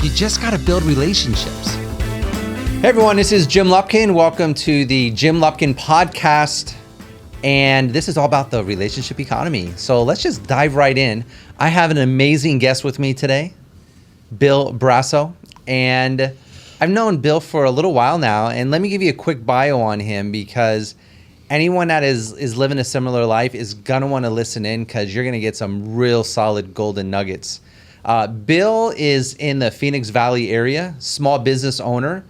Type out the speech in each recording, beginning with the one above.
You just got to build relationships. Hey everyone, this is Jim Lupkin. Welcome to the Jim Lupkin Podcast. And this is all about the relationship economy. So let's just dive right in. I have an amazing guest with me today, Bill Brasso. And I've known Bill for a little while now. And let me give you a quick bio on him, because anyone that is living a similar life is going to want to listen in, because you're going to get some real solid golden nuggets. Bill is in the Phoenix Valley area, small business owner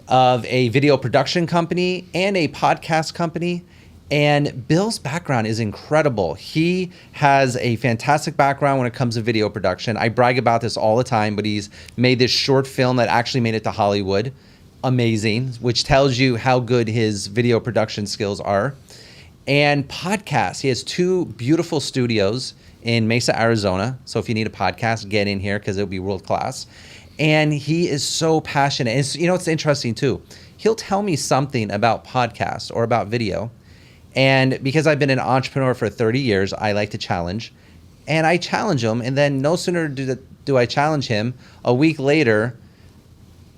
of a video production company and a podcast company. And Bill's background is incredible. He has a fantastic background when it comes to video production. I brag about this all the time, but he's made this short film that actually made it to Hollywood. Amazing, which tells you how good his video production skills are. And podcasts. He has 2 beautiful studios in Mesa, Arizona. So if you need a podcast, get in here, because it'll be world class. And he is so passionate. It's, it's interesting too. He'll tell me something about podcasts or about video. And because I've been an entrepreneur for 30 years, I like to challenge. And I challenge him. And then no sooner do I challenge him, a week later,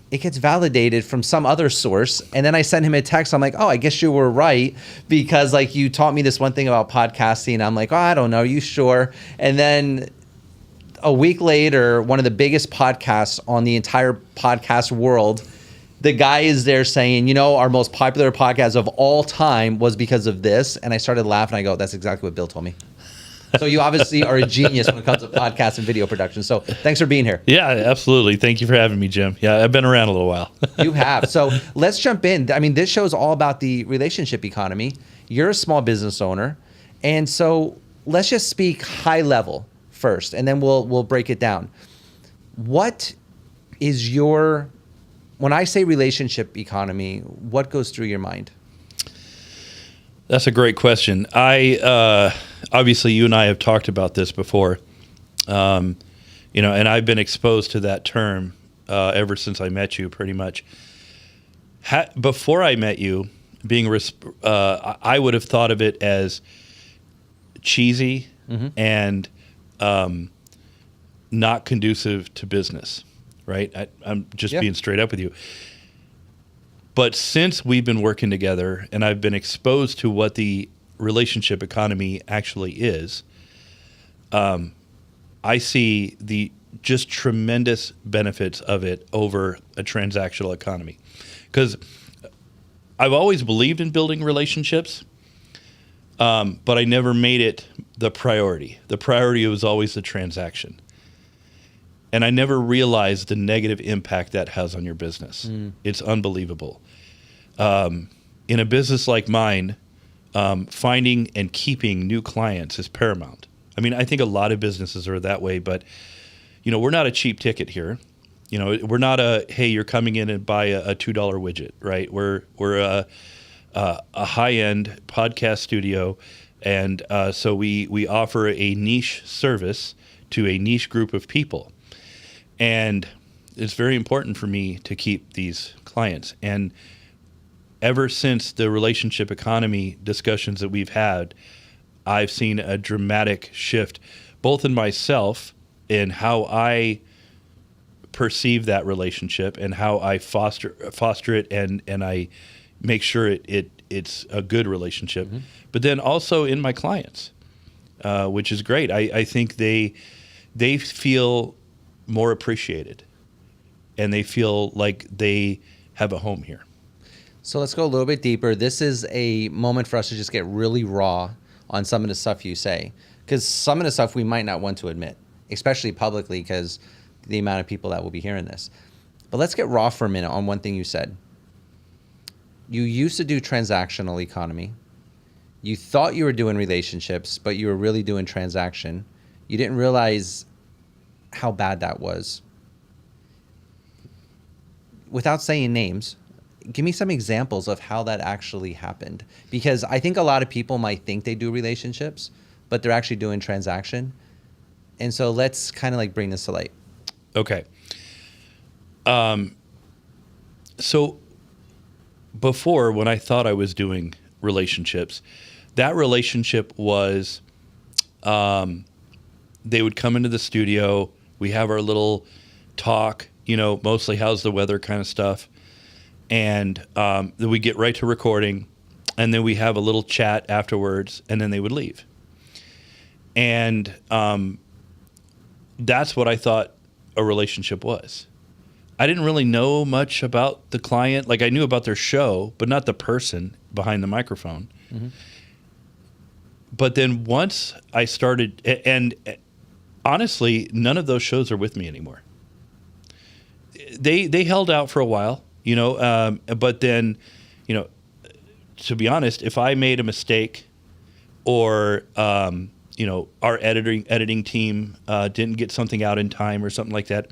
it gets validated from some other source. And then I send him a text. I'm like, oh, I guess you were right, because you taught me this one thing about podcasting. I'm like, oh, I don't know. Are you sure? And then a week later, one of the biggest podcasts on the entire podcast world, the guy is there saying, our most popular podcast of all time was because of this. And I started laughing. I go, that's exactly what Bill told me. So you obviously are a genius when it comes to podcast and video production. So thanks for being here. Yeah, absolutely. Thank you for having me, Jim. Yeah, I've been around a little while. You have. So let's jump in. I mean, this show is all about the relationship economy. You're a small business owner. And so let's just speak high level first, and then we'll break it down. What is when I say relationship economy, what goes through your mind? That's a great question. Obviously you and I have talked about this before, and I've been exposed to that term ever since I met you, pretty much. Before I met you, I would have thought of it as cheesy and not conducive to business, right? I'm just being straight up with you. But since we've been working together and I've been exposed to what the relationship economy actually is, I see the just tremendous benefits of it over a transactional economy. Because I've always believed in building relationships, but I never made it the priority. The priority was always the transaction. And I never realized the negative impact that has on your business. It's unbelievable. In a business like mine, finding and keeping new clients is paramount. I mean, I think a lot of businesses are that way, but we're not a cheap ticket here. We're not hey, you're coming in and buy a $2 widget, right? We're a high-end podcast studio, and so we offer a niche service to a niche group of people. And it's very important for me to keep these clients. And ever since the relationship economy discussions that we've had, I've seen a dramatic shift, both in myself and how I perceive that relationship and how I foster it and I make sure it's a good relationship. But then also in my clients, which is great. I think they feel more appreciated, and they feel like they have a home here. So let's go a little bit deeper. This is a moment for us to just get really raw on some of the stuff you say, because some of the stuff we might not want to admit, especially publicly, because the amount of people that will be hearing this. But let's get raw for a minute on one thing you said. You used to do transactional economy. You thought you were doing relationships, but you were really doing transaction. You didn't realize how bad that was. Without saying names, give me some examples of how that actually happened. Because I think a lot of people might think they do relationships, but they're actually doing transaction. And so let's kind of bring this to light. Okay. So before, when I thought I was doing relationships, that relationship was they would come into the studio, we have our little talk, mostly how's the weather kind of stuff. And then we get right to recording, and then we have a little chat afterwards, and then they would leave. And that's what I thought a relationship was. I didn't really know much about the client. Like, I knew about their show, but not the person behind the microphone. Mm-hmm. But then once I started, and honestly, none of those shows are with me anymore. They held out for a while, but then, to be honest, if I made a mistake or, our editing team didn't get something out in time or something like that,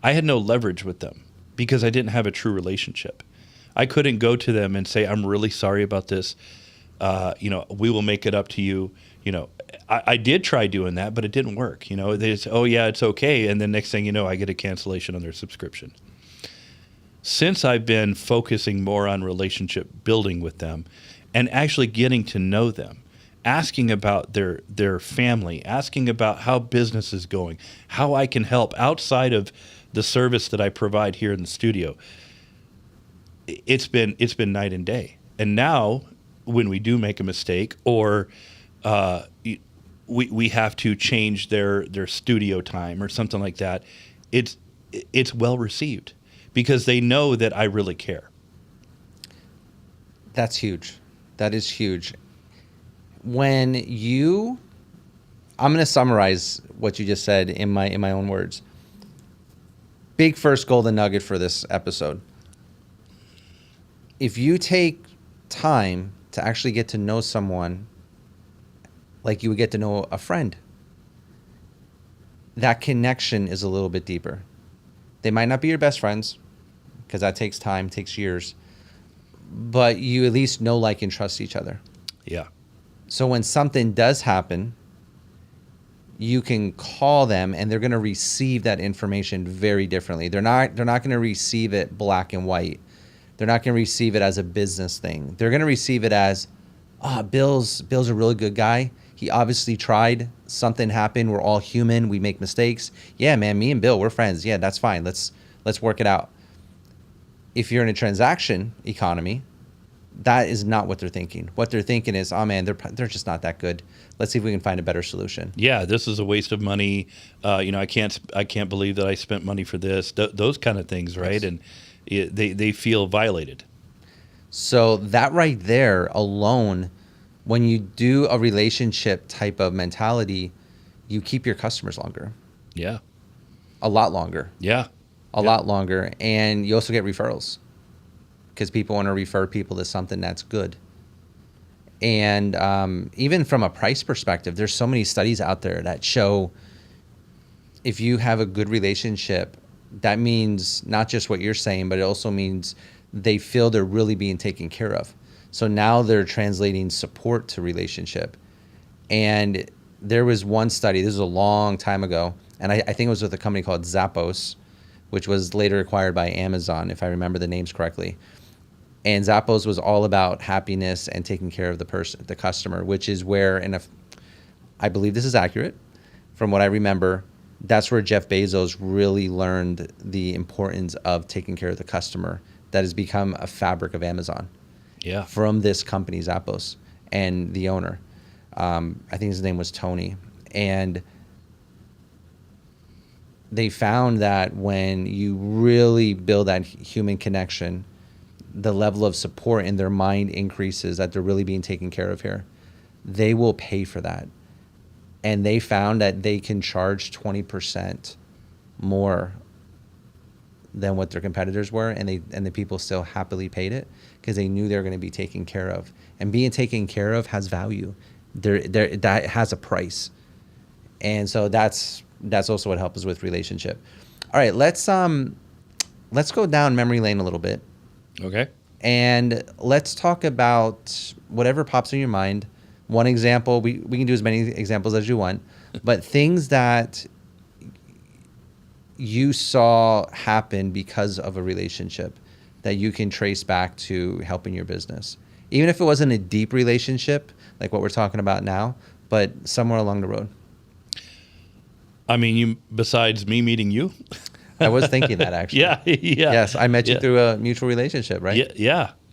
I had no leverage with them because I didn't have a true relationship. I couldn't go to them and say, I'm really sorry about this. We will make it up to you. I did try doing that, but it didn't work. They say, oh, yeah, it's okay. And then next thing you know, I get a cancellation on their subscription. Since I've been focusing more on relationship building with them and actually getting to know them, asking about their family, asking about how business is going, how I can help outside of the service that I provide here in the studio, it's been night and day. And now when we do make a mistake or we have to change their studio time or something like that, it's well received because they know that I really care. That's huge. That is huge. I'm going to summarize what you just said in my own words. Big first golden nugget for this episode. If you take time to actually get to know someone like you would get to know a friend, that connection is a little bit deeper. They might not be your best friends because that takes time, takes years, but you at least know, like, and trust each other. Yeah. So when something does happen, you can call them and they're going to receive that information very differently. They're not going to receive it black and white. They're not going to receive it as a business thing. They're going to receive it as, Bill's a really good guy. He obviously tried. Something happened. We're all human. We make mistakes. Yeah, man, me and Bill, we're friends. Yeah, that's fine. Let's work it out. If you're in a transaction economy, that is not what they're thinking. What they're thinking is, oh man, they're just not that good. Let's see if we can find a better solution. Yeah, this is a waste of money. I can't believe that I spent money for this. Those kind of things, right? Yes. And they feel violated. So that right there alone, when you do a relationship type of mentality, you keep your customers longer. Yeah. A lot longer. Yeah. A lot longer. And you also get referrals because people want to refer people to something that's good. And even from a price perspective, there's so many studies out there that show if you have a good relationship, that means not just what you're saying, but it also means they feel they're really being taken care of. So now they're translating support to relationship. And there was one study, this was a long time ago, and I think it was with a company called Zappos, which was later acquired by Amazon, if I remember the names correctly. And Zappos was all about happiness and taking care of the customer, which is where, and if I believe this is accurate, from what I remember, that's where Jeff Bezos really learned the importance of taking care of the customer. That has become a fabric of Amazon. Yeah. From this company, Zappos, and the owner. I think his name was Tony. And they found that when you really build that human connection, the level of support in their mind increases, that they're really being taken care of here. They will pay for that. And they found that they can charge 20% more than what their competitors were, and the people still happily paid it because they knew they were going to be taken care of. And being taken care of has value. That has a price. And so that's also what helps us with relationship. All right, let's go down memory lane a little bit. Okay. And let's talk about whatever pops in your mind. One example, we can do as many examples as you want, but things that you saw happen because of a relationship that you can trace back to helping your business. Even if it wasn't a deep relationship, like what we're talking about now, but somewhere along the road. I mean, besides me meeting you? I was thinking that actually. Yeah. Yes, I met you Yeah. through a mutual relationship, right?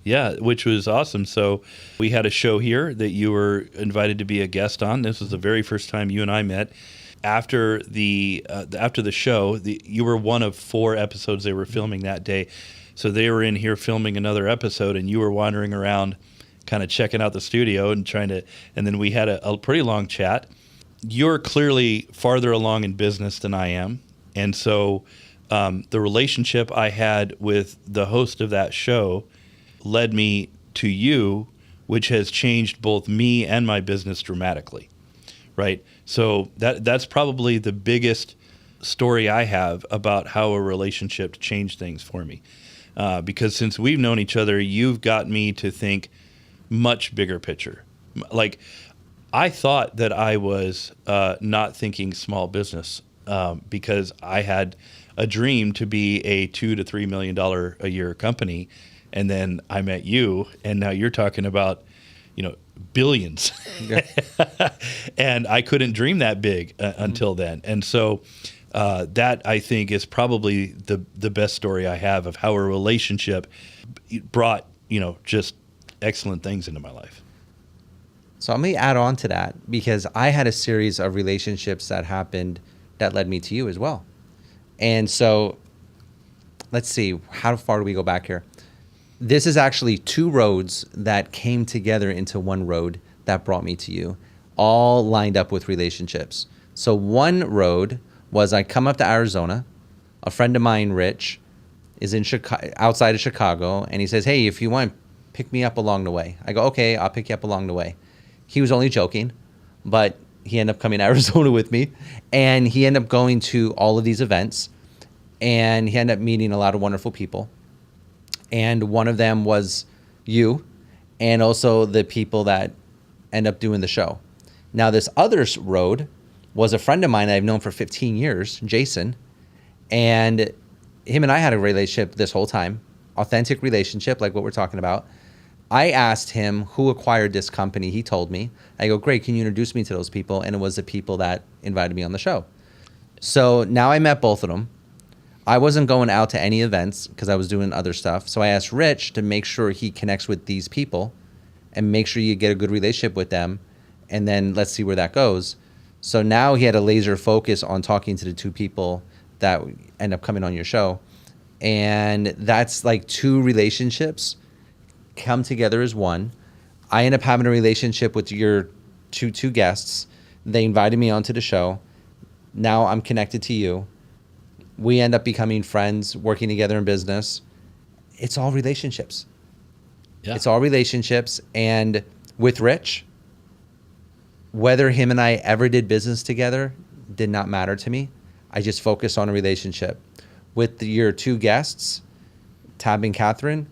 Yeah, which was awesome. So we had a show here that you were invited to be a guest on. This was the very first time you and I met. After the show, you were one of 4 episodes they were filming that day. So they were in here filming another episode, and you were wandering around, kind of checking out the studio and and then we had a pretty long chat. You're clearly farther along in business than I am, and so the relationship I had with the host of that show led me to you, which has changed both me and my business dramatically, right? So that's probably the biggest story I have about how a relationship changed things for me. Because since we've known each other, you've got me to think much bigger picture. Like, I thought that I was not thinking small business because I had a dream to be a $2 to $3 million a year company. And then I met you, and now you're talking about, billions. Yeah. And I couldn't dream that big until then. And so that, I think, is probably the best story I have of how a relationship brought, just excellent things into my life. So I'm going to add on to that because I had a series of relationships that happened that led me to you as well. And so let's see, how far do we go back here? This is actually 2 roads that came together into one road that brought me to you, all lined up with relationships. So one road was I come up to Arizona. A friend of mine, Rich, is in outside of Chicago, and he says, hey, if you want, pick me up along the way. I go, okay, I'll pick you up along the way. He was only joking, but he ended up coming to Arizona with me, and he ended up going to all of these events, and he ended up meeting a lot of wonderful people. And one of them was you, and also the people that end up doing the show. Now, this other road was a friend of mine that I've known for 15 years, Jason, and him and I had a relationship this whole time, authentic relationship, like what we're talking about. I asked him who acquired this company. He told me. I go, great, can you introduce me to those people? And it was the people that invited me on the show. So now I met both of them. I wasn't going out to any events because I was doing other stuff. So I asked Rich to make sure he connects with these people and make sure you get a good relationship with them. And then let's see where that goes. So now he had a laser focus on talking to the 2 people that end up coming on your show. And that's like 2 relationships come together as one. I end up having a relationship with your two guests. They invited me onto the show. Now I'm connected to you. We end up becoming friends, working together in business. It's all relationships. Yeah. It's all relationships. And with Rich, whether him and I ever did business together did not matter to me. I just focused on a relationship. With your 2 guests, Tab and Catherine,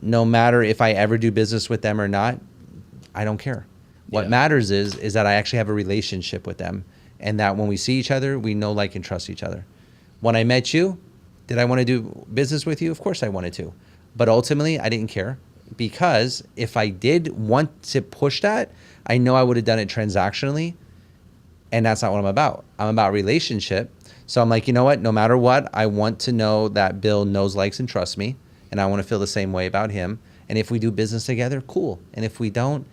no matter if I ever do business with them or not, I don't care. What matters is that I actually have a relationship with them, and that when we see each other, we know, like, and trust each other. When I met you, did I want to do business with you? Of course I wanted to. But ultimately, I didn't care because if I did want to push that, I know I would have done it transactionally, and that's not what I'm about. I'm about relationship. So I'm like, you know what? No matter what, I want to know that Bill knows, likes, and trusts me, and I want to feel the same way about him. And if we do business together, cool. And if we don't,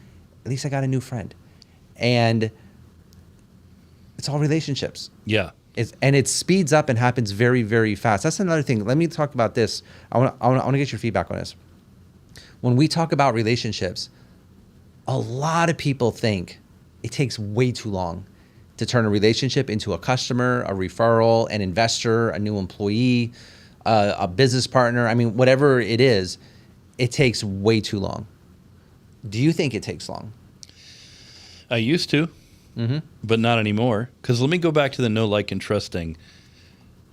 at least I got a new friend. And it's all relationships. Yeah. And it speeds up and happens very, very fast. That's another thing. Let me talk about this. I want to get your feedback on this. When we talk about relationships, a lot of people think it takes way too long to turn a relationship into a customer, a referral, an investor, a new employee, a business partner. I mean, whatever it is, it takes way too long. Do you think it takes long? I used to. Mm-hmm. But not anymore. Because let me go back to the know, like, and trust thing.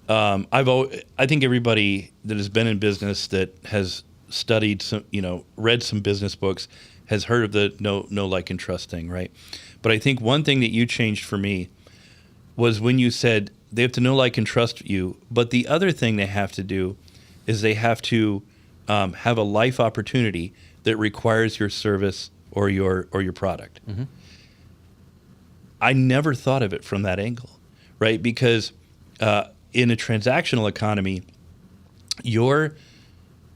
I think everybody that has been in business that has studied some, read some business books has heard of the know, like, and trust thing, right? But I think one thing that you changed for me was when you said they have to know, like, and trust you. But the other thing they have to do is they have to have a life opportunity that requires your service or your product. Mm-hmm. I never thought of it from that angle, right? Because in a transactional economy, you're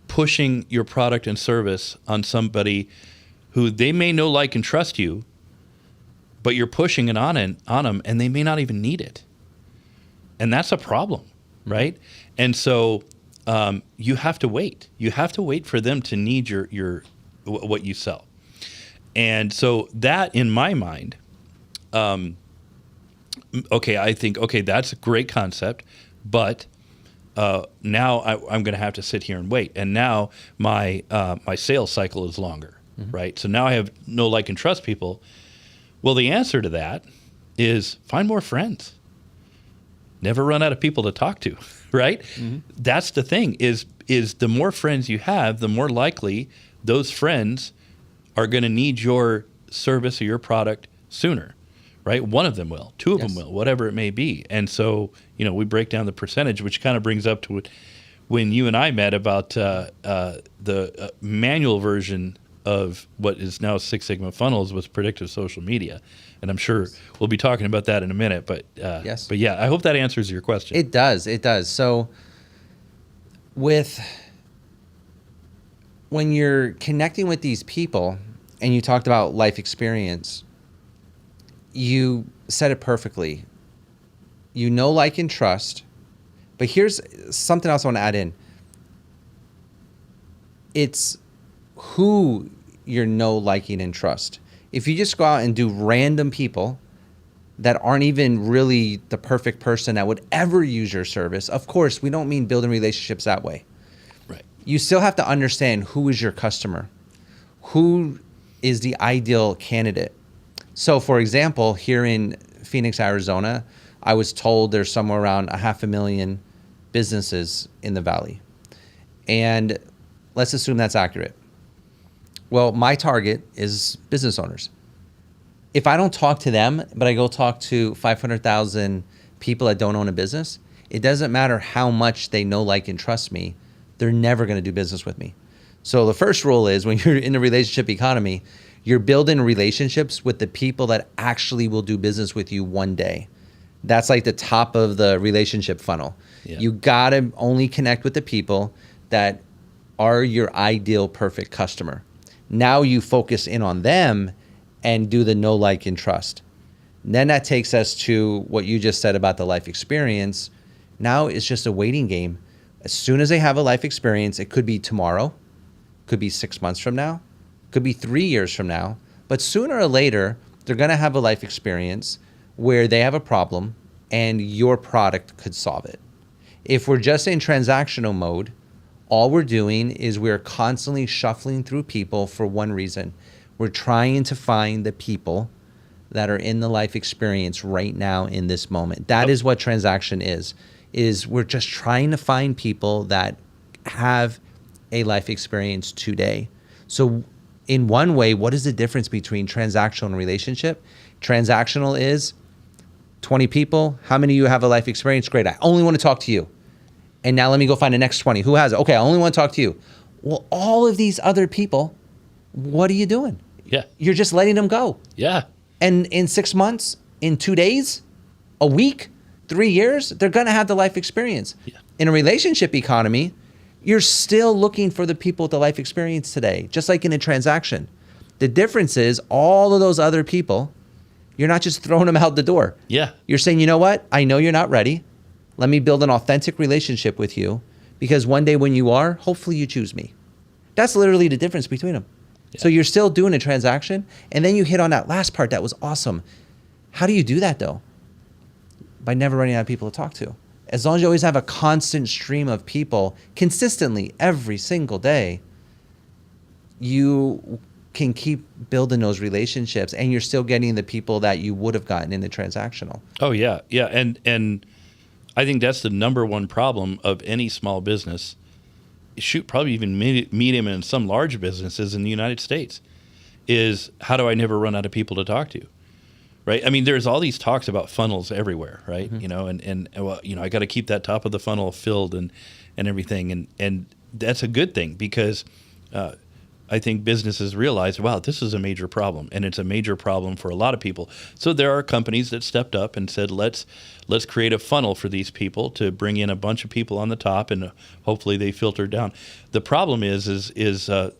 pushing your product and service on somebody who they may know, like, and trust you, but you're pushing it on them, and they may not even need it. And that's a problem, right? And so you have to wait. You have to wait for them to need your what you sell. And so that, in my mind, I think, that's a great concept, but now I'm going to have to sit here and wait. And now my sales cycle is longer, right? So now I have know, like, and trust people. Well, the answer to that is find more friends. Never run out of people to talk to, right? Mm-hmm. That's the thing, is the more friends you have, the more likely those friends are going to need your service or your product sooner, right? One of them will, two of them will, whatever it may be. And so, we break down the percentage, which kind of brings up to when you and I met about the manual version of what is now Six Sigma funnels was predictive social media. And I'm sure we'll be talking about that in a minute. But but yeah, I hope that answers your question. It does. So when you're connecting with these people and you talked about life experience, you said it perfectly. You know, like, and trust. But here's something else I want to add in. It's who you know, liking, and trust. If you just go out and do random people that aren't even really the perfect person that would ever use your service, of course, we don't mean building relationships that way. Right. You still have to understand who is your customer, who is the ideal candidate. So, for example, here in Phoenix, Arizona, I was told there's somewhere around 500,000 businesses in the valley. And let's assume that's accurate. Well, my target is business owners. If I don't talk to them, but I go talk to 500,000 people that don't own a business, it doesn't matter how much they know, like, and trust me, they're never going to do business with me. So the first rule is, when you're in the relationship economy, you're building relationships with the people that actually will do business with you one day. That's like the top of the relationship funnel. Yeah. You got to only connect with the people that are your ideal perfect customer. Now you focus in on them and do the know, like, and trust. And then that takes us to what you just said about the life experience. Now it's just a waiting game. As soon as they have a life experience, it could be tomorrow, could be 6 months from now, could be 3 years from now, but sooner or later, they're going to have a life experience where they have a problem and your product could solve it. If we're just in transactional mode, all we're doing is we're constantly shuffling through people for one reason. We're trying to find the people that are in the life experience right now in this moment. That is what transaction is we're just trying to find people that have a life experience today. So in one way, what is the difference between transactional and relationship? Transactional is 20 people. How many of you have a life experience? Great. I only want to talk to you. And now let me go find the next 20. Who has it? Okay, I only want to talk to you. Well, all of these other people, what are you doing? Yeah. You're just letting them go. Yeah. And in 6 months, in 2 days, a week, 3 years, they're going to have the life experience. Yeah. In a relationship economy, you're still looking for the people with the life experience today, just like in a transaction. The difference is all of those other people, you're not just throwing them out the door. Yeah. You're saying, you know what? I know you're not ready. Let me build an authentic relationship with you, because one day when you are, hopefully you choose me. That's literally the difference between them. Yeah. So you're still doing a transaction, and then you hit on that last part that was awesome. How do you do that, though? By never running out of people to talk to. As long as you always have a constant stream of people consistently every single day, you can keep building those relationships, and you're still getting the people that you would have gotten in the transactional. Oh, yeah. Yeah. And I think that's the number one problem of any small business. Shoot, probably even medium and some large businesses in the United States, is how do I never run out of people to talk to? Right? I mean, there's all these talks about funnels everywhere, right? Mm-hmm. You know, and well, you know, I got to keep that top of the funnel filled and everything. And that's a good thing, because I think businesses realize, wow, this is a major problem, and it's a major problem for a lot of people. So there are companies that stepped up and said, let's create a funnel for these people to bring in a bunch of people on the top, and hopefully they filter down. The problem is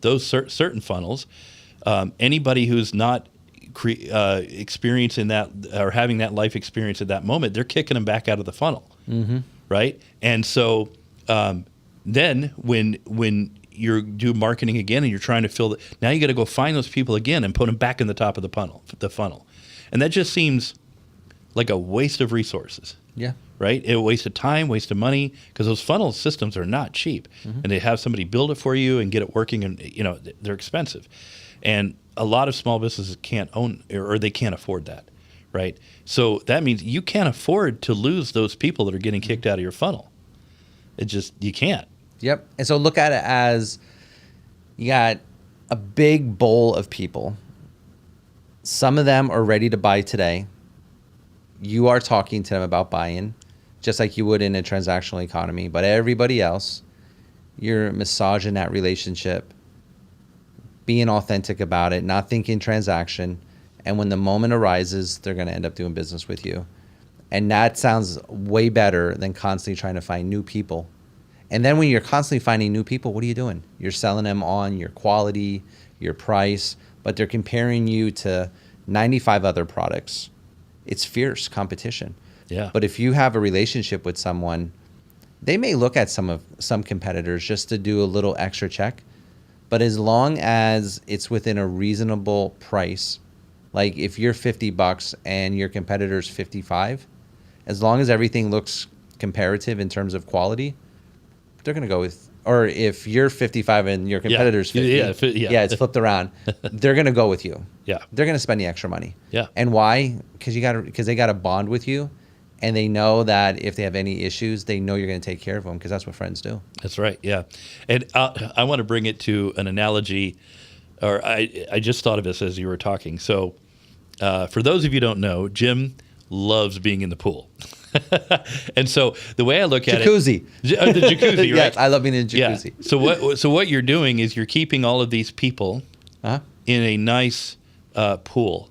those certain funnels, anybody who's not experiencing that or having that life experience at that moment, they're kicking them back out of the funnel, right? And so then when you do marketing again and you're trying to fill now you got to go find those people again and put them back in the top of the funnel. And that just seems like a waste of resources. Yeah. Right? A waste of time, waste of money, because those funnel systems are not cheap. And they have somebody build it for you and get it working, and they're expensive. And a lot of small businesses can't own or they can't afford that. Right? So that means you can't afford to lose those people that are getting kicked out of your funnel. You can't. Yep. And so look at it as you got a big bowl of people. Some of them are ready to buy today. You are talking to them about buying, just like you would in a transactional economy. But everybody else, you're massaging that relationship, being authentic about it, not thinking transaction. And when the moment arises, they're going to end up doing business with you. And that sounds way better than constantly trying to find new people. And then when you're constantly finding new people, what are you doing? You're selling them on your quality, your price, but they're comparing you to 95 other products. It's fierce competition. Yeah. But if you have a relationship with someone, they may look at some competitors just to do a little extra check. But as long as it's within a reasonable price, like if you're $50 and your competitor's 55, as long as everything looks comparative in terms of quality, they're going to go with, or if you're 55 and your competitor's 50, it's flipped around, they're going to go with you. Yeah. They're going to spend the extra money. Yeah. And why? Because they got to bond with you, and they know that if they have any issues, they know you're going to take care of them, because that's what friends do. That's right. Yeah. And I want to bring it to an analogy, or I just thought of this as you were talking. So for those of you who don't know, Jim loves being in the pool. And so the way I look at jacuzzi. The jacuzzi, right? Yes, I love being in a jacuzzi. Yeah. So what you're doing is you're keeping all of these people in a nice pool,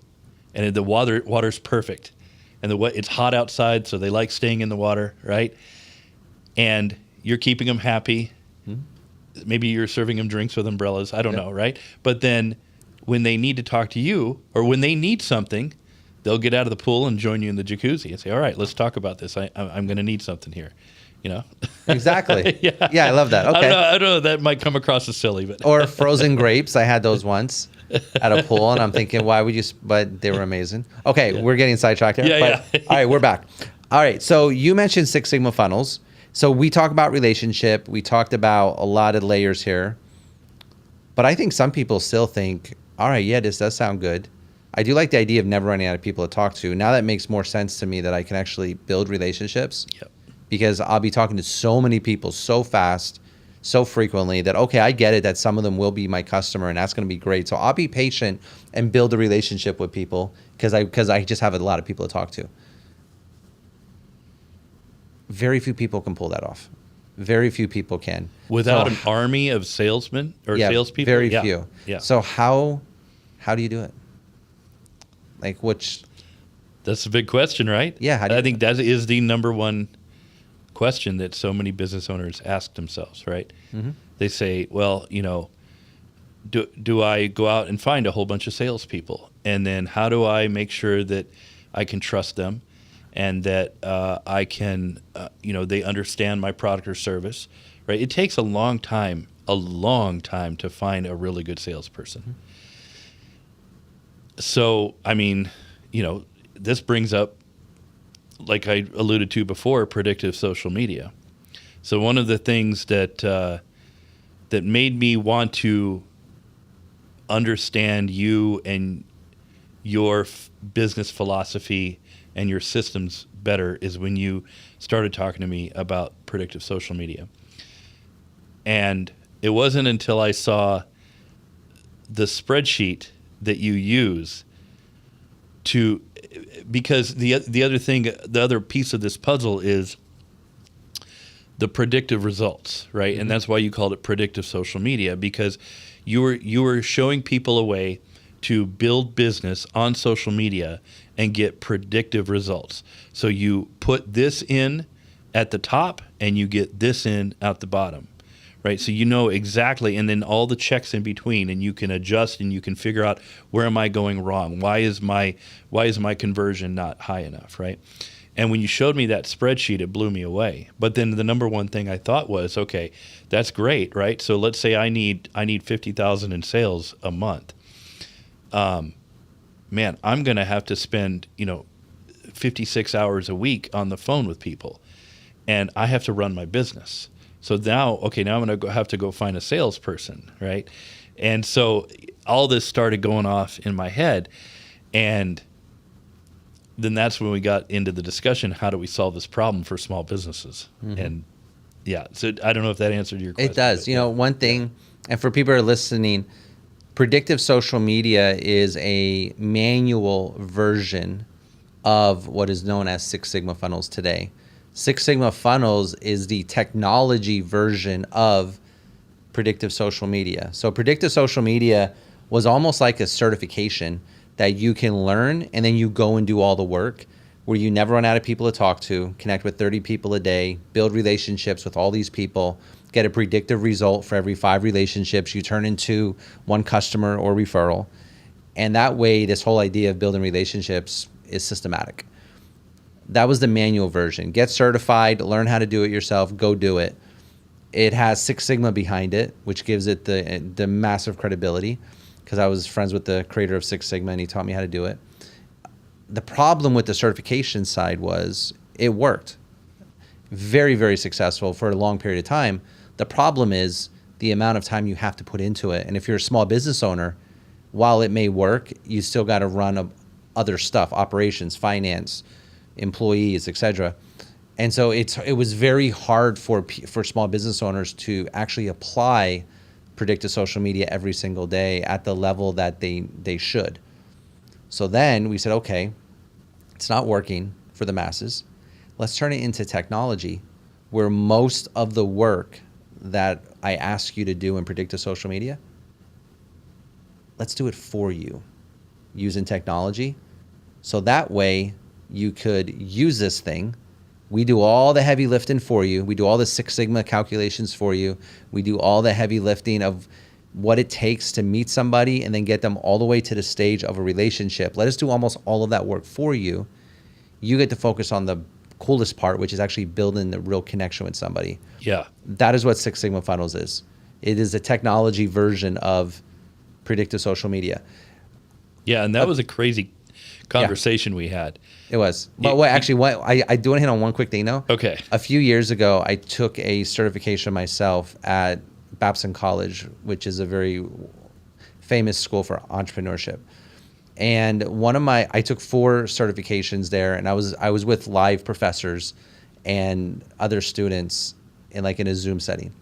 and the water's perfect, and it's hot outside, so they like staying in the water, right? And you're keeping them happy. Maybe you're serving them drinks with umbrellas. I don't know, right? But then when they need to talk to you, or when they need something, they'll get out of the pool and join you in the jacuzzi and say, all right, let's talk about this. I'm going to need something here, Exactly. Yeah, I love that. Okay. I don't know. That might come across as silly. But Or frozen grapes. I had those once at a pool, and I'm thinking, why would you? But they were amazing. Okay, we're getting sidetracked here. All right, we're back. All right, so you mentioned Six Sigma funnels. So we talk about relationship. We talked about a lot of layers here. But I think some people still think, all right, yeah, this does sound good. I do like the idea of never running out of people to talk to. Now that makes more sense to me, that I can actually build relationships. Yep. Because I'll be talking to so many people so fast, so frequently, that, okay, I get it that some of them will be my customer, and that's going to be great. So I'll be patient and build a relationship with people because I just have a lot of people to talk to. Very few people can pull that off. Very few people can. Without an army of salesmen or salespeople? Very few. Yeah. So how do you do it? Like, That's a big question, right? Yeah. I think that is the number one question that so many business owners ask themselves, right? Mm-hmm. They say, well, do I go out and find a whole bunch of salespeople? And then how do I make sure that I can trust them and that I can, they understand my product or service, right? It takes a long time to find a really good salesperson. Mm-hmm. So, this brings up, like I alluded to before, predictive social media. So one of the things that made me want to understand you and your business philosophy and your systems better is when you started talking to me about predictive social media. And it wasn't until I saw the spreadsheet that you use because the other piece of this puzzle is the predictive results, right? Mm-hmm. And that's why you called it predictive social media, because You were showing people a way to build business on social media and get predictive results. So you put this in at the top and you get this in at the bottom, right? So you know exactly, and then all the checks in between, and you can adjust and you can figure out, where am I going wrong? Why is my conversion not high enough, right? And when you showed me that spreadsheet, it blew me away. But then the number one thing I thought was, okay, that's great, right? So let's say I need 50,000 in sales a month. Man, I'm going to have to spend, 56 hours a week on the phone with people, and I have to run my business. So now I'm going to have to go find a salesperson, right? And so all this started going off in my head, and then that's when we got into the discussion, how do we solve this problem for small businesses? Mm-hmm. And yeah, so I don't know if that answered your question. It does. One thing, and for people who are listening, predictive social media is a manual version of what is known as Six Sigma funnels today. Six Sigma funnels is the technology version of predictive social media. So predictive social media was almost like a certification that you can learn, and then you go and do all the work, where you never run out of people to talk to, connect with 30 people a day, build relationships with all these people, get a predictive result for every 5 relationships you turn into 1 customer or referral. And that way, this whole idea of building relationships is systematic. That was the manual version. Get certified, learn how to do it yourself, go do it. It has Six Sigma behind it, which gives it the massive credibility, because I was friends with the creator of Six Sigma and he taught me how to do it. The problem with the certification side was it worked. Very, very successful for a long period of time. The problem is the amount of time you have to put into it. And if you're a small business owner, while it may work, you still got to run other stuff, operations, finance, employees, etc. And so it was very hard for small business owners to actually apply predictive social media every single day at the level that they should. So then we said, okay, it's not working for the masses. Let's turn it into technology, where most of the work that I ask you to do in predictive social media, let's do it for you using technology. So that way you could use this thing. We do all the heavy lifting for you. We do all the Six Sigma calculations for you. We do all the heavy lifting of what it takes to meet somebody and then get them all the way to the stage of a relationship. Let us do almost all of that work for you. You get to focus on the coolest part, which is actually building the real connection with somebody. Yeah. That is what Six Sigma funnels is. It is a technology version of predictive social media. Yeah, and that was a crazy conversation we had. It was. But I do want to hit on one quick thing, though. Okay. A few years ago, I took a certification myself at Babson College, which is a very famous school for entrepreneurship. And I took 4 certifications there, and I was with live professors and other students in a Zoom setting.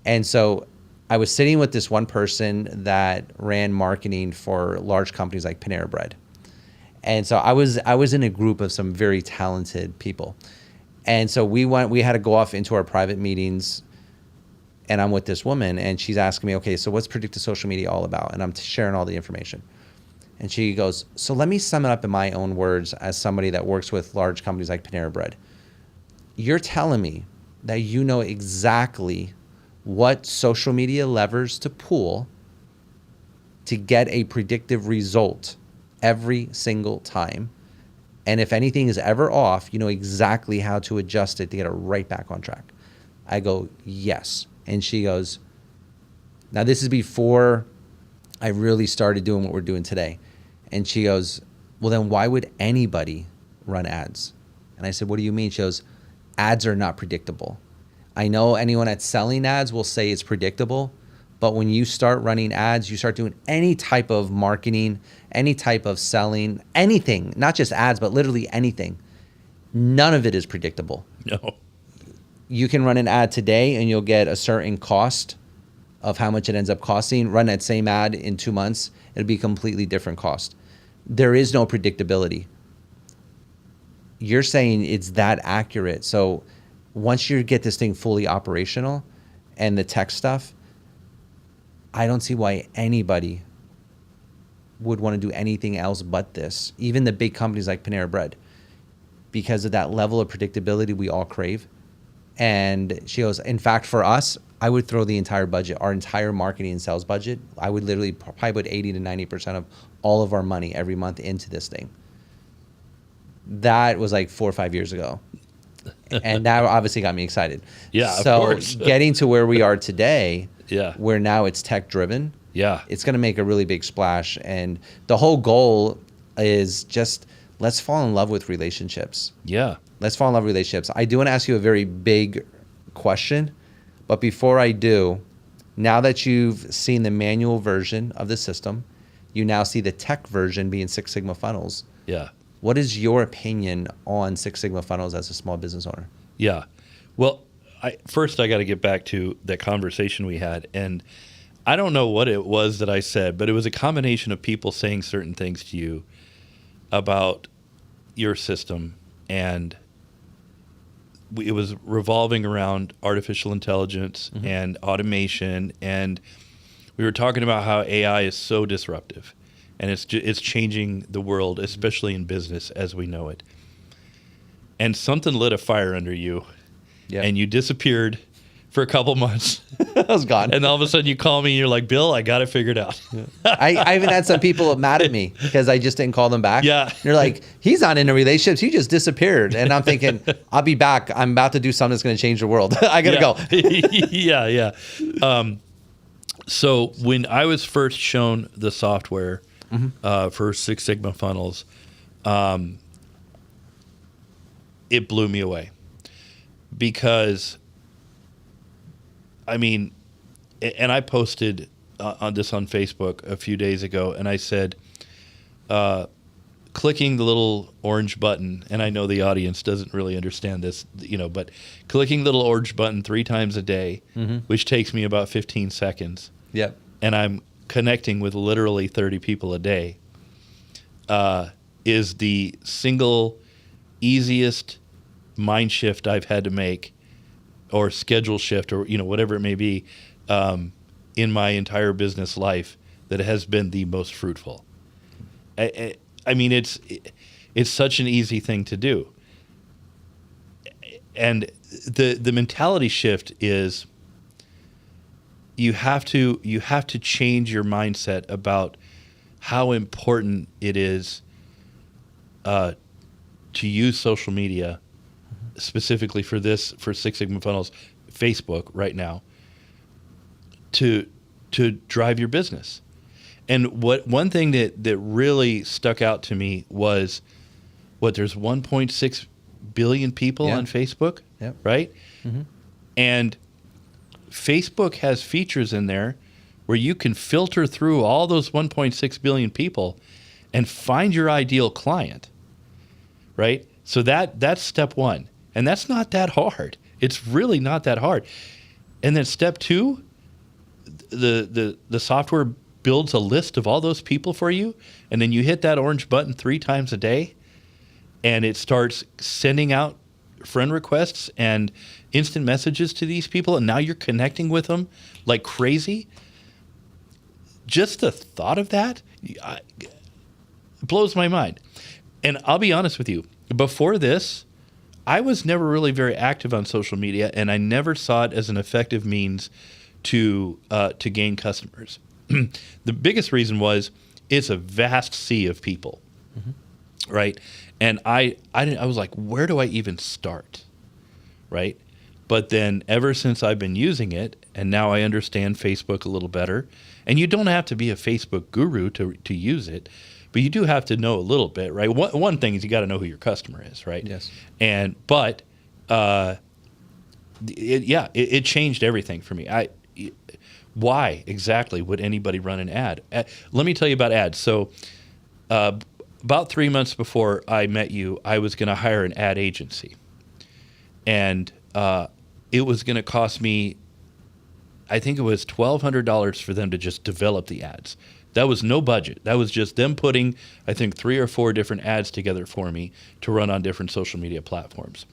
And so I was sitting with this one person that ran marketing for large companies like Panera Bread. And so I was in a group of some very talented people. And so we had to go off into our private meetings, and I'm with this woman, and she's asking me, okay, so what's predictive social media all about? And I'm sharing all the information. And she goes, so let me sum it up in my own words as somebody that works with large companies like Panera Bread. You're telling me that you know exactly what social media levers to pull to get a predictive result every single time. And if anything is ever off, you know exactly how to adjust it to get it right back on track. I go, yes. And she goes, now this is before I really started doing what we're doing today. And she goes, well, then why would anybody run ads? And I said, what do you mean? She goes, ads are not predictable. I know anyone that's selling ads will say it's predictable, but when you start running ads, you start doing any type of marketing, any type of selling, anything, not just ads, but literally anything. None of it is predictable. No. You can run an ad today and you'll get a certain cost of how much it ends up costing. Run that same ad in 2 months, it'll be a completely different cost. There is no predictability. You're saying it's that accurate. So once you get this thing fully operational and the tech stuff, I don't see why anybody would want to do anything else but this. Even the big companies like Panera Bread, because of that level of predictability we all crave. And she goes, in fact, for us, I would throw the entire budget, our entire marketing and sales budget. I would literally probably put 80 to 90% of all of our money every month into this thing. That was like 4 or 5 years ago. And that obviously got me excited. Yeah, so of course. Getting to where we are today, Yeah. where now it's tech driven, Yeah. it's going to make a really big splash. And the whole goal is just, let's fall in love with relationships. Yeah. Let's fall in love with relationships. I do want to ask you a very big question, but before I do, now that you've seen the manual version of the system, you now see the tech version being Six Sigma funnels. Yeah. What is your opinion on Six Sigma funnels as a small business owner? Yeah. Well, first I got to get back to that conversation we had. And I don't know what it was that I said, but it was a combination of people saying certain things to you about your system. And it was revolving around artificial intelligence and automation. And we were talking about how AI is so disruptive. And it's changing the world, especially in business as we know it. And something lit a fire under you, and you disappeared for a couple months. I was gone. And all of a sudden you call me and you're like, Bill, I got it figured out. I even had some people mad at me because I just didn't call them back. Yeah. They're like, he's not into relationships. He just disappeared. And I'm thinking, I'll be back. I'm about to do something that's going to change the world. I got to go. Yeah. So when I was first shown the software for Six Sigma funnels, it blew me away because, I mean, and I posted on Facebook a few days ago, and I said, clicking the little orange button, and I know the audience doesn't really understand this, but clicking the little orange button 3 times a day, which takes me about 15 seconds. Yep. And I'm connecting with literally 30 people a day, is the single easiest mind shift I've had to make, or schedule shift, or whatever it may be, in my entire business life that has been the most fruitful. I mean, it's such an easy thing to do, and the mentality shift is you have to change your mindset about how important it is to use social media, specifically for Six Sigma funnels, Facebook right now, to drive your business. And one thing that really stuck out to me was there's 1.6 billion people on Facebook, right? Mm-hmm. And Facebook has features in there where you can filter through all those 1.6 billion people and find your ideal client, right? So that's step 1. And that's not that hard. It's really not that hard. And then step 2, the software builds a list of all those people for you, and then you hit that orange button 3 times a day, and it starts sending out friend requests and instant messages to these people, and now you're connecting with them like crazy. Just the thought of that blows my mind. And I'll be honest with you, before this, I was never really very active on social media, and I never saw it as an effective means to gain customers. The biggest reason was it's a vast sea of people, right? And I was like, where do I even start, right? But then ever since I've been using it, and now I understand Facebook a little better, and you don't have to be a Facebook guru to use it, but you do have to know a little bit, right? One thing is you got to know who your customer is, right? Yes. But it changed everything for me. Why exactly would anybody run an ad? Let me tell you about ads. So about 3 months before I met you, I was going to hire an ad agency. And it was going to cost me, I think it was $1,200 for them to just develop the ads. That was no budget. That was just them putting, I think, 3 or 4 different ads together for me to run on different social media platforms.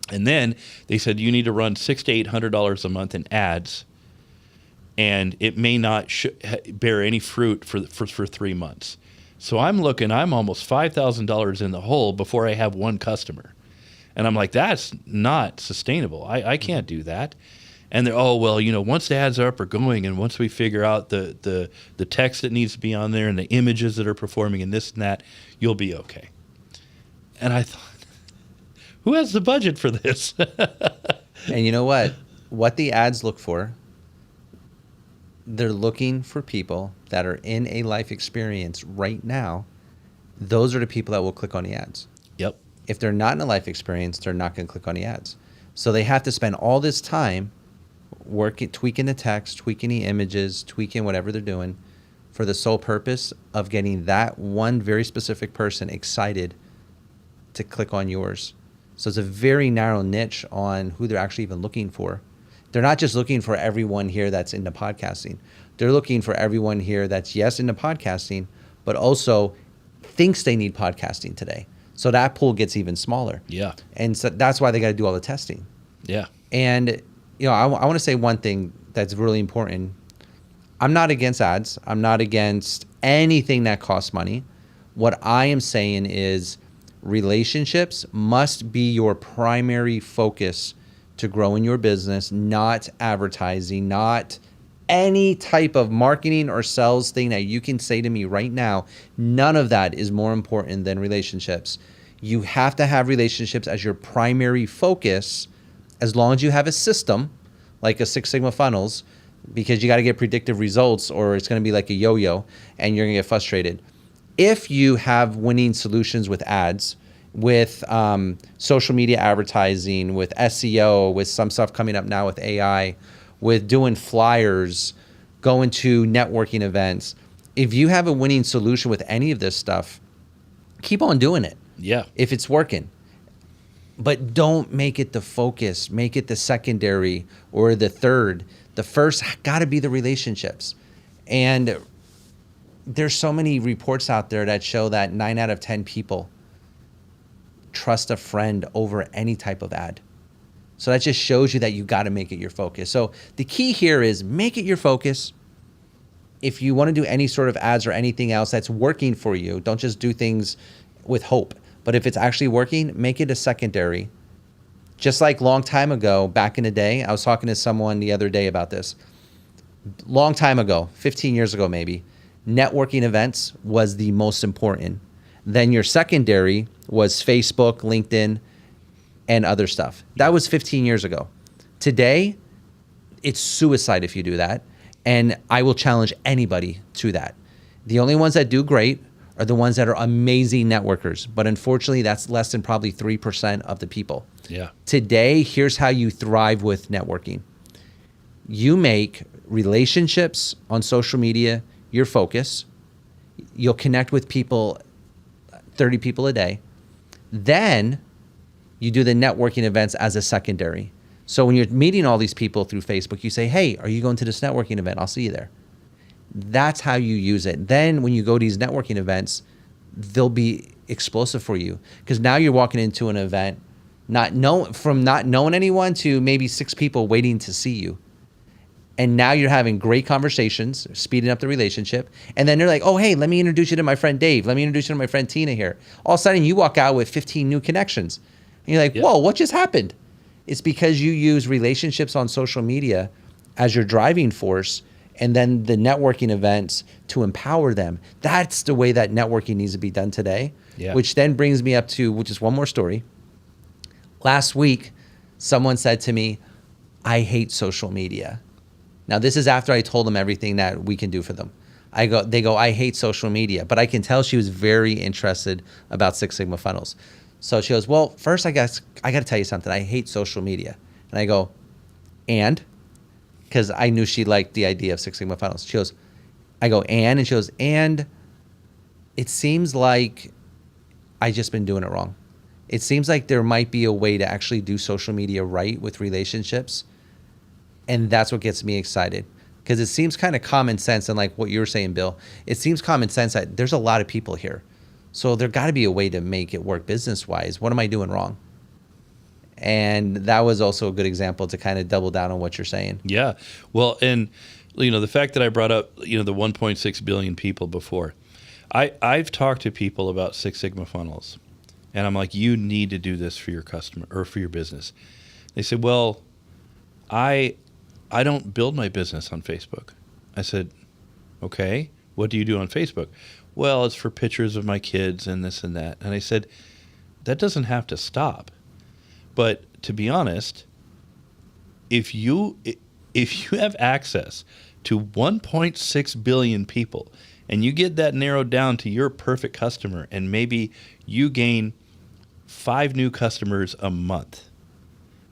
And then they said, you need to run $600 to $800 a month in ads. and it may not bear any fruit for 3 months. So I'm almost $5,000 in the hole before I have one customer. And I'm like, that's not sustainable. I can't do that. And they're, once the ads are up or going, and once we figure out the text that needs to be on there and the images that are performing and this and that, you'll be okay. And I thought, who has the budget for this? And you know what? What the ads look for, they're looking for people that are in a life experience right now. Those are the people that will click on the ads. Yep. If they're not in a life experience, they're not going to click on the ads. So they have to spend all this time tweaking the text, tweaking the images, tweaking whatever they're doing for the sole purpose of getting that one very specific person excited to click on yours. So it's a very narrow niche on who they're actually even looking for. They're not just looking for everyone here that's into podcasting. They're looking for everyone here that's, yes, into podcasting, but also thinks they need podcasting today. So that pool gets even smaller. Yeah. And so that's why they got to do all the testing. Yeah. And, I want to say one thing that's really important. I'm not against ads. I'm not against anything that costs money. What I am saying is relationships must be your primary focus to grow in your business, not advertising, not any type of marketing or sales thing that you can say to me right now. None of that is more important than relationships. You have to have relationships as your primary focus, as long as you have a system like a Six Sigma funnels, because you got to get predictive results or it's going to be like a yo-yo and you're going to get frustrated. If you have winning solutions with ads, with social media advertising, with SEO, with some stuff coming up now with AI, with doing flyers, going to networking events, if you have a winning solution with any of this stuff, keep on doing it. Yeah. If it's working. But don't make it the focus. Make it the secondary or the third. The first got to be the relationships. And there's so many reports out there that show that 9 out of 10 people trust a friend over any type of ad. So that just shows you that you got to make it your focus. So the key here is make it your focus. If you want to do any sort of ads or anything else that's working for you, don't just do things with hope. But if it's actually working, make it a secondary. Just like long time ago, back in the day, I was talking to someone the other day about this. Long time ago, 15 years ago maybe, networking events was the most important. Then your secondary was Facebook, LinkedIn, and other stuff. That was 15 years ago. Today, it's suicide if you do that. And I will challenge anybody to that. The only ones that do great are the ones that are amazing networkers. But unfortunately, that's less than probably 3% of the people. Yeah. Today, here's how you thrive with networking. You make relationships on social media your focus. You'll connect with people, 30 people a day. Then you do the networking events as a secondary. So when you're meeting all these people through Facebook, you say, hey, are you going to this networking event? I'll see you there. That's how you use it. Then when you go to these networking events, they'll be explosive for you because now you're walking into an event from not knowing anyone to maybe 6 people waiting to see you. And now you're having great conversations, speeding up the relationship. And then they're like, oh, hey, let me introduce you to my friend Dave. Let me introduce you to my friend Tina here. All of a sudden, you walk out with 15 new connections. And you're like, whoa, what just happened? It's because you use relationships on social media as your driving force and then the networking events to empower them. That's the way that networking needs to be done today, which then brings me up to just one more story. Last week, someone said to me, I hate social media. Now, this is after I told them everything that we can do for them. They go, I hate social media. But I can tell she was very interested about Six Sigma funnels. So she goes, well, first, I guess I got to tell you something. I hate social media. And I go, and? Because I knew she liked the idea of Six Sigma funnels. She goes, I go, and? And she goes, and it seems like I just been doing it wrong. It seems like there might be a way to actually do social media right with relationships. And that's what gets me excited because it seems kind of common sense. And like what you were saying, Bill, it seems common sense that there's a lot of people here. So there got to be a way to make it work business-wise. What am I doing wrong? And that was also a good example to kind of double down on what you're saying. Yeah. Well, and the fact that I brought up, the 1.6 billion people before, I've talked to people about Six Sigma funnels, and I'm like, you need to do this for your customer or for your business. They said, well, I don't build my business on Facebook. I said, okay, what do you do on Facebook? Well, it's for pictures of my kids and this and that. And I said, that doesn't have to stop. But to be honest, if you have access to 1.6 billion people and you get that narrowed down to your perfect customer, and maybe you gain 5 new customers a month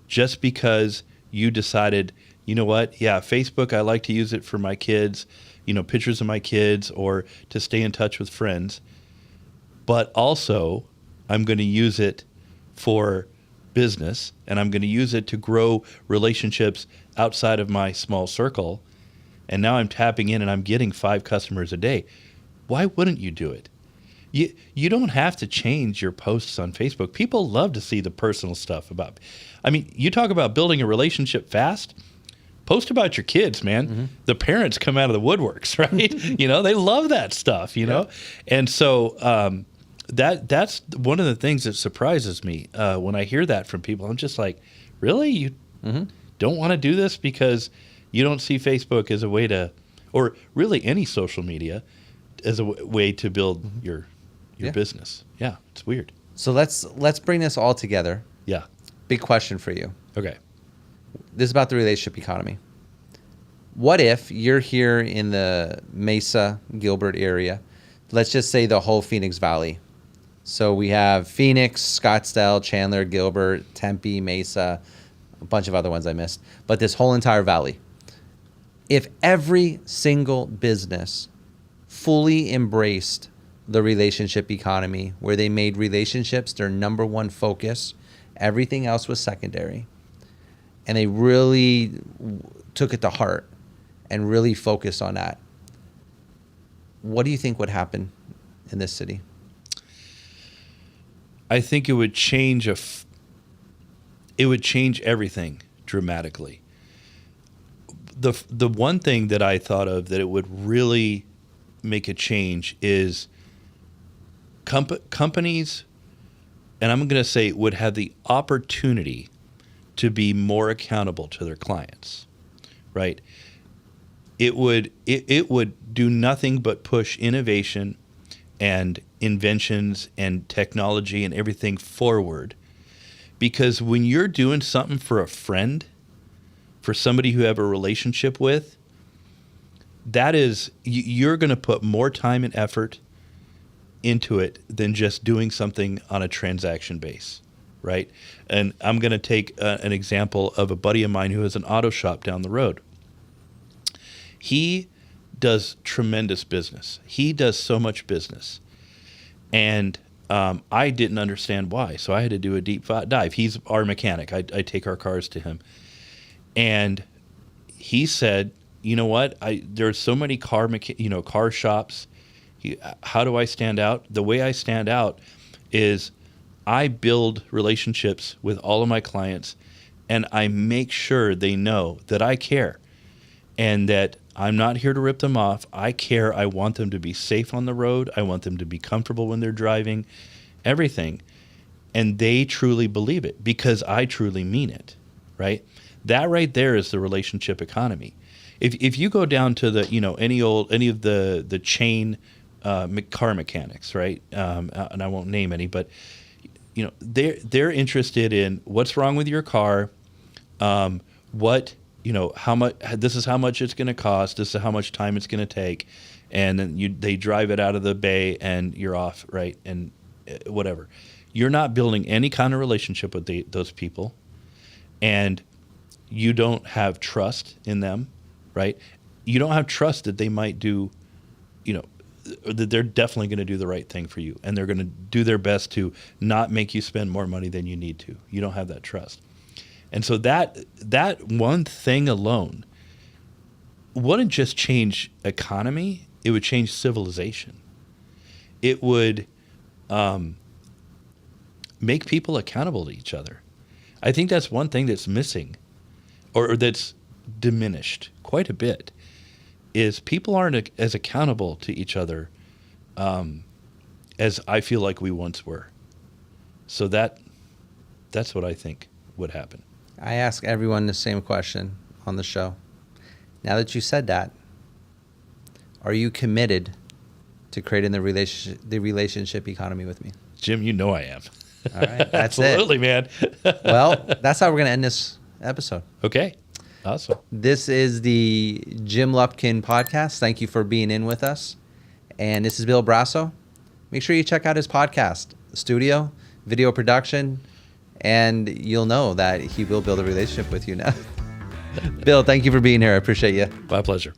just because you decided, you know what? Yeah, Facebook, I like to use it for my kids, pictures of my kids or to stay in touch with friends. But also, I'm going to use it for business, and I'm going to use it to grow relationships outside of my small circle. And now I'm tapping in and I'm getting 5 customers a day. Why wouldn't you do it? You don't have to change your posts on Facebook. People love to see the personal stuff about. You talk about building a relationship fast. Post about your kids, man. Mm-hmm. The parents come out of the woodworks, right? They love that stuff, know? And so that's one of the things that surprises me when I hear that from people. I'm just like, really? You don't want to do this because you don't see Facebook as a way to, or really any social media, as a way to build your business. Yeah, it's weird. So let's bring this all together. Yeah. Big question for you. Okay. This is about the relationship economy. What if you're here in the Mesa, Gilbert area? Let's just say the whole Phoenix Valley. So we have Phoenix, Scottsdale, Chandler, Gilbert, Tempe, Mesa, a bunch of other ones I missed. But this whole entire valley. If every single business fully embraced the relationship economy, where they made relationships their number one focus, everything else was secondary, and they really took it to heart and really focused on that, what do you think would happen in this city? I think it would change it would change everything dramatically. The one thing that I thought of that it would really make a change is companies, and I'm going to say would have the opportunity to be more accountable to their clients, right? It would do nothing but push innovation and inventions and technology and everything forward. Because when you're doing something for a friend, for somebody who you have a relationship with, that is, you're going to put more time and effort into it than just doing something on a transaction base, right? And I'm going to take an example of a buddy of mine who has an auto shop down the road. He does tremendous business. He does so much business. And I didn't understand why, so I had to do a deep dive. He's our mechanic. I take our cars to him. And he said, you know what? There's so many car shops. How do I stand out? The way I stand out is I build relationships with all of my clients, and I make sure they know that I care and that I'm not here to rip them off. I care. I want them to be safe on the road. I want them to be comfortable when they're driving, everything. And they truly believe it because I truly mean it, right? That right there is the relationship economy. If you go down to the, any of the chain car mechanics, right? And I won't name any, but they're interested in what's wrong with your car, how much, this is how much it's going to cost, this is how much time it's going to take, and then they drive it out of the bay and you're off, right? And whatever. You're not building any kind of relationship with those people, and you don't have trust in them, right? You don't have trust that they might do, that they're definitely going to do the right thing for you, and they're going to do their best to not make you spend more money than you need to. You don't have that trust. And so that one thing alone wouldn't just change economy, it would change civilization. It would make people accountable to each other. I think that's one thing that's missing or that's diminished quite a bit. is people aren't as accountable to each other as I feel like we once were. So that's what I think would happen. I ask everyone the same question on the show. Now that you said that, are you committed to creating the relationship economy with me? Jim, you know I am. All right, that's Absolutely, man. Well, that's how we're going to end this episode. Okay, awesome. This is the Jim Lupkin Podcast. Thank you for being in with us. And this is Bill Brasso. Make sure you check out his podcast, studio, video production, and you'll know that he will build a relationship with you now. Bill, thank you for being here. I appreciate you. My pleasure.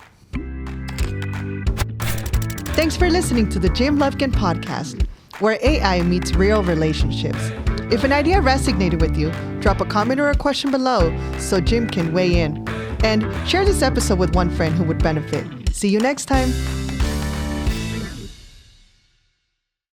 Thanks for listening to the Jim Lupkin Podcast, where AI meets real relationships. If an idea resonated with you, drop a comment or a question below so Jim can weigh in. And share this episode with one friend who would benefit. See you next time.